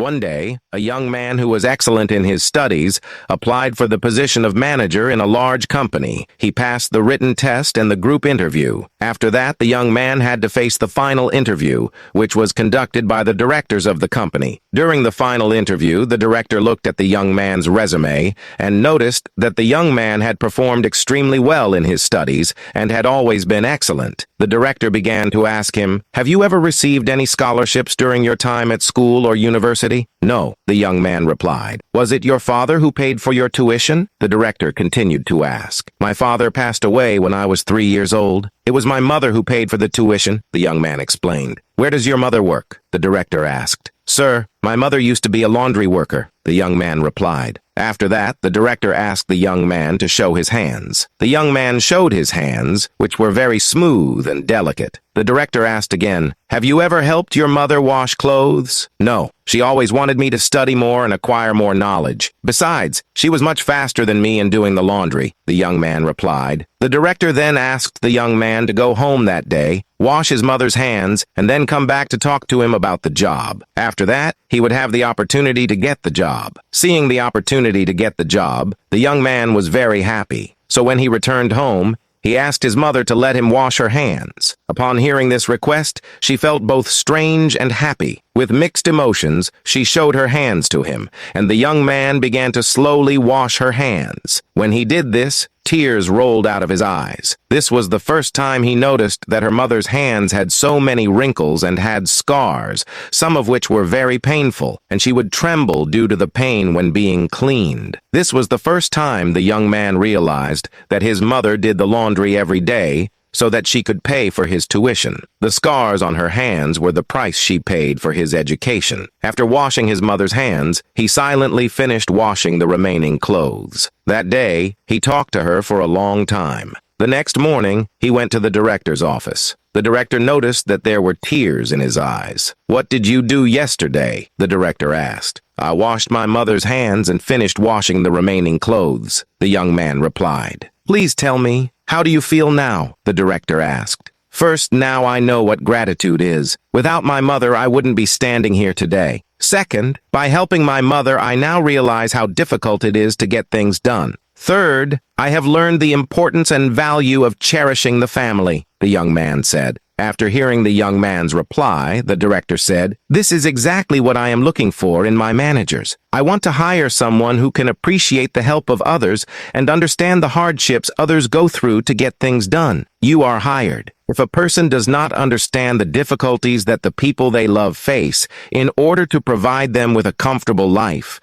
One day, a young man who was excellent in his studies applied for the position of manager in a large company. He passed the written test and the group interview. After that, the young man had to face the final interview, which was conducted by the directors of the company. During the final interview, the director looked at the young man's resume and noticed that the young man had performed extremely well in his studies and had always been excellent. The director began to ask him, "Have you ever received any scholarships during your time at school or university?" "No," the young man replied. "Was it your father who paid for your tuition?" The director continued to ask. "My father passed away when I was 3 years old. It was my mother who paid for the tuition," the young man explained. "Where does your mother work?" the director asked. "Sir, my mother used to be a laundry worker," the young man replied. After that, the director asked the young man to show his hands. The young man showed his hands, which were very smooth and delicate. The director asked again, "Have you ever helped your mother wash clothes?" "No. She always wanted me to study more and acquire more knowledge. Besides, she was much faster than me in doing the laundry," the young man replied. The director then asked the young man to go home that day, wash his mother's hands, and then come back to talk to him about the job. After that, he would have the opportunity to get the job. Seeing the opportunity to get the job, the young man was very happy. So when he returned home, he asked his mother to let him wash her hands. Upon hearing this request, she felt both strange and happy. With mixed emotions, she showed her hands to him, and the young man began to slowly wash her hands. When he did this, tears rolled out of his eyes. This was the first time he noticed that her mother's hands had so many wrinkles and had scars, some of which were very painful, and she would tremble due to the pain when being cleaned. This was the first time the young man realized that his mother did the laundry every day so that she could pay for his tuition. The scars on her hands were the price she paid for his education. After washing his mother's hands, he silently finished washing the remaining clothes. That day, he talked to her for a long time. The next morning, he went to the director's office. The director noticed that there were tears in his eyes. "What did you do yesterday?" the director asked. "I washed my mother's hands and finished washing the remaining clothes," the young man replied. "Please tell me, how do you feel now?" the director asked. "First, now I know what gratitude is. Without my mother, I wouldn't be standing here today. Second, by helping my mother, I now realize how difficult it is to get things done. Third, I have learned the importance and value of cherishing the family," the young man said. After hearing the young man's reply, the director said, "This is exactly what I am looking for in my managers. I want to hire someone who can appreciate the help of others and understand the hardships others go through to get things done. You are hired. If a person does not understand the difficulties that the people they love face in order to provide them with a comfortable life."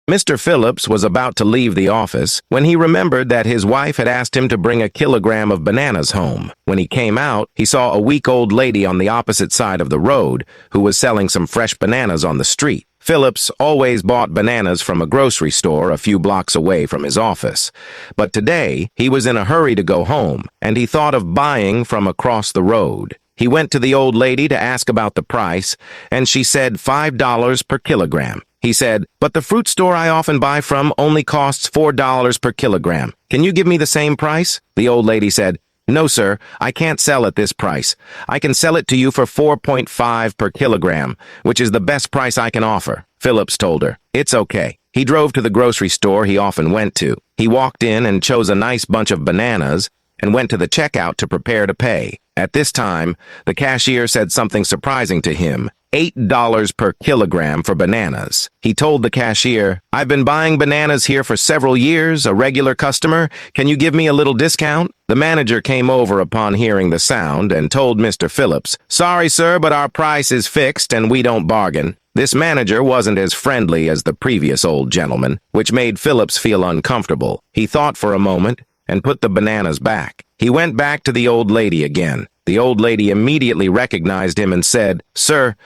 Mr. Phillips was about to leave the office when he remembered that his wife had asked him to bring a kilogram of bananas home. When he came out, he saw a weak old lady on the opposite side of the road who was selling some fresh bananas on the street. Phillips always bought bananas from a grocery store a few blocks away from his office. But today, he was in a hurry to go home, and he thought of buying from across the road. He went to the old lady to ask about the price, and she said $5 per kilogram. He said, "But the fruit store I often buy from only costs $4 per kilogram. Can you give me the same price?" The old lady said, "No, sir, I can't sell at this price. I can sell it to you for 4.5 per kilogram, which is the best price I can offer." Phillips told her, "It's okay." He drove to the grocery store he often went to. He walked in and chose a nice bunch of bananas and went to the checkout to prepare to pay. At this time, the cashier said something surprising to him. $8 per kilogram for bananas. He told the cashier, "I've been buying bananas here for several years, a regular customer. Can you give me a little discount?" The manager came over upon hearing the sound and told Mr. Phillips, "Sorry, sir, but our price is fixed and we don't bargain." This manager wasn't as friendly as the previous old gentleman, which made Phillips feel uncomfortable. He thought for a moment and put the bananas back. He went back to the old lady again. The old lady immediately recognized him and said, "Sir,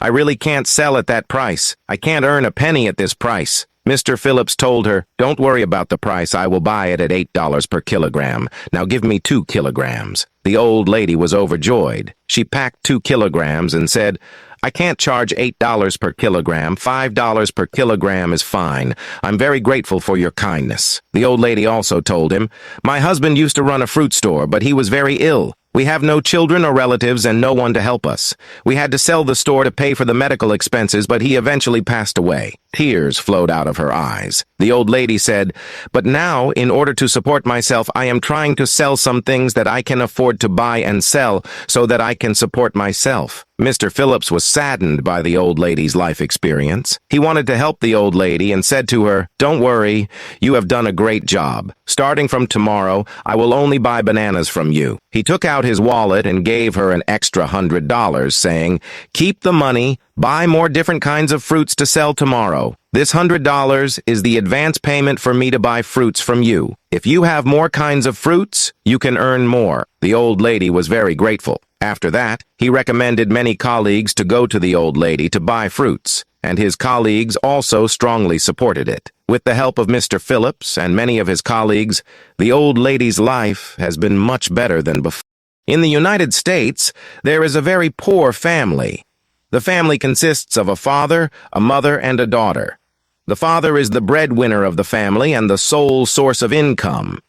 I really can't sell at that price. I can't earn a penny at this price." Mr. Phillips told her, "Don't worry about the price. I will buy it at $8 per kilogram. Now give me 2 kilograms. The old lady was overjoyed. She packed 2 kilograms and said, "I can't charge $8 per kilogram. $5 per kilogram is fine. I'm very grateful for your kindness." The old lady also told him, "My husband used to run a fruit store, but he was very ill. We have no children or relatives and no one to help us. We had to sell the store to pay for the medical expenses, but he eventually passed away. Tears flowed out of her eyes. The old lady said, "But now, in order to support myself, I am trying to sell some things that I can afford to buy and sell so that I can support myself." Mr. Phillips was saddened by the old lady's life experience. He wanted to help the old lady and said to her, "Don't worry, you have done a great job. Starting from tomorrow, I will only buy bananas from you." He took out his wallet and gave her an extra $100, saying, "Keep the money, buy more different kinds of fruits to sell tomorrow. This $100 is the advance payment for me to buy fruits from you. If you have more kinds of fruits, you can earn more." The old lady was very grateful. After that, he recommended many colleagues to go to the old lady to buy fruits, and his colleagues also strongly supported it. With the help of Mr. Phillips and many of his colleagues, the old lady's life has been much better than before. In the United States, there is a very poor family. The family consists of a father, a mother, and a daughter. The father is the breadwinner of the family and the sole source of income,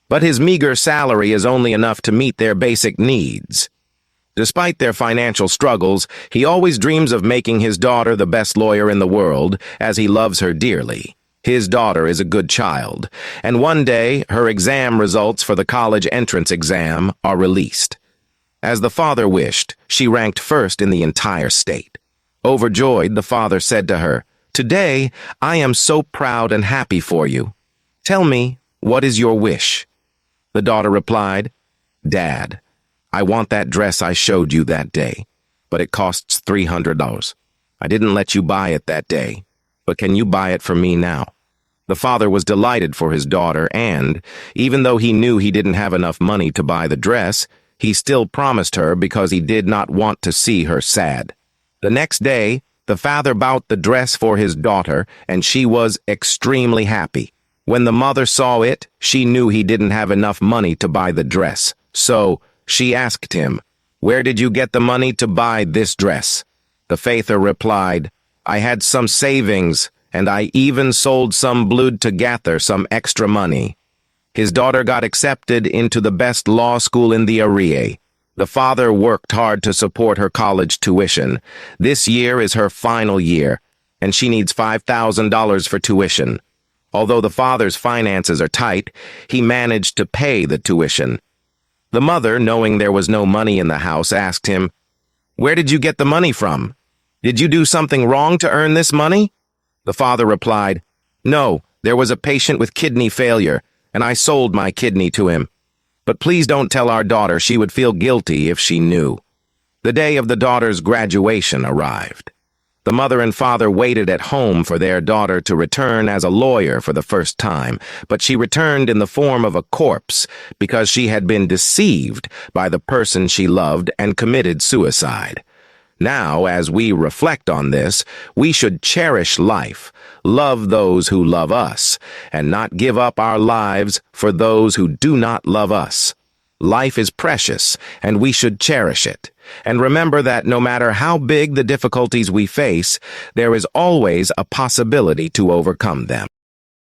but his meager salary is only enough to meet their basic needs. Despite their financial struggles, he always dreams of making his daughter the best lawyer in the world, as he loves her dearly. His daughter is a good child, and one day her exam results for the college entrance exam are released. As the father wished, she ranked first in the entire state. Overjoyed, the father said to her, "Today, I am so proud and happy for you. Tell me, what is your wish?" The daughter replied, "Dad, I want that dress I showed you that day, but it costs $300. I didn't let you buy it that day, but can you buy it for me now?" The father was delighted for his daughter and, even though he knew he didn't have enough money to buy the dress, he still promised her because he did not want to see her sad. The next day, the father bought the dress for his daughter, and she was extremely happy. When the mother saw it, she knew he didn't have enough money to buy the dress, so she asked him, "Where did you get the money to buy this dress?" The father replied, "I had some savings, and I even sold some blood to gather some extra money." His daughter got accepted into the best law school in the area. The father worked hard to support her college tuition. This year is her final year, and she needs $5,000 for tuition. Although the father's finances are tight, he managed to pay the tuition. The mother, knowing there was no money in the house, asked him, "Where did you get the money from? Did you do something wrong to earn this money?" The father replied, "No, there was a patient with kidney failure, and I sold my kidney to him. But please don't tell our daughter, she would feel guilty if she knew." The day of the daughter's graduation arrived. The mother and father waited at home for their daughter to return as a lawyer for the first time, but she returned in the form of a corpse because she had been deceived by the person she loved and committed suicide. Now, as we reflect on this, we should cherish life, love those who love us, and not give up our lives for those who do not love us. Life is precious, and we should cherish it. And remember that no matter how big the difficulties we face, there is always a possibility to overcome them.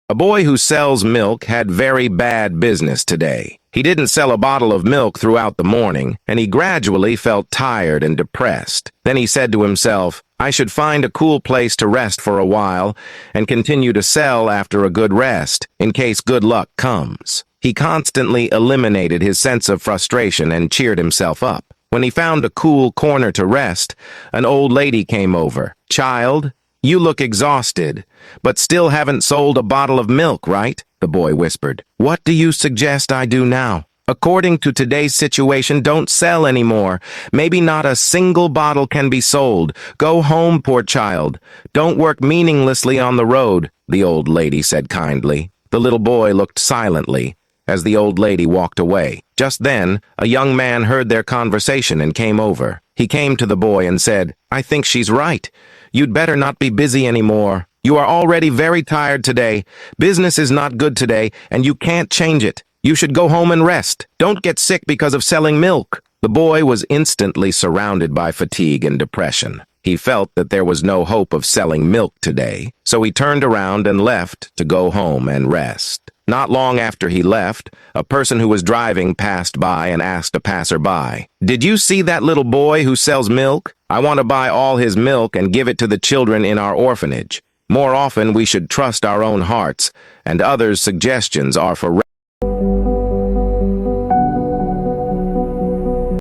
A boy who sells milk had very bad business today. He didn't sell a bottle of milk throughout the morning, and he gradually felt tired and depressed. Then he said to himself, "I should find a cool place to rest for a while and continue to sell after a good rest, in case good luck comes." He constantly eliminated his sense of frustration and cheered himself up. When he found a cool corner to rest, an old lady came over. "Child, you look exhausted, but still haven't sold a bottle of milk, right?" the boy whispered. "What do you suggest I do now? According to today's situation, don't sell anymore. Maybe not a single bottle can be sold. Go home, poor child. Don't work meaninglessly on the road," the old lady said kindly. The little boy looked silently as the old lady walked away. Just then, a young man heard their conversation and came over. He came to the boy and said, "I think she's right. You'd better not be busy anymore. You are already very tired today. Business is not good today, and you can't change it. You should go home and rest. Don't get sick because of selling milk." The boy was instantly surrounded by fatigue and depression. He felt that there was no hope of selling milk today, so he turned around and left to go home and rest. Not long after he left, a person who was driving passed by and asked a passerby, "Did you see that little boy who sells milk? I want to buy all his milk and give it to the children in our orphanage." More often, we should trust our own hearts, and others' suggestions are for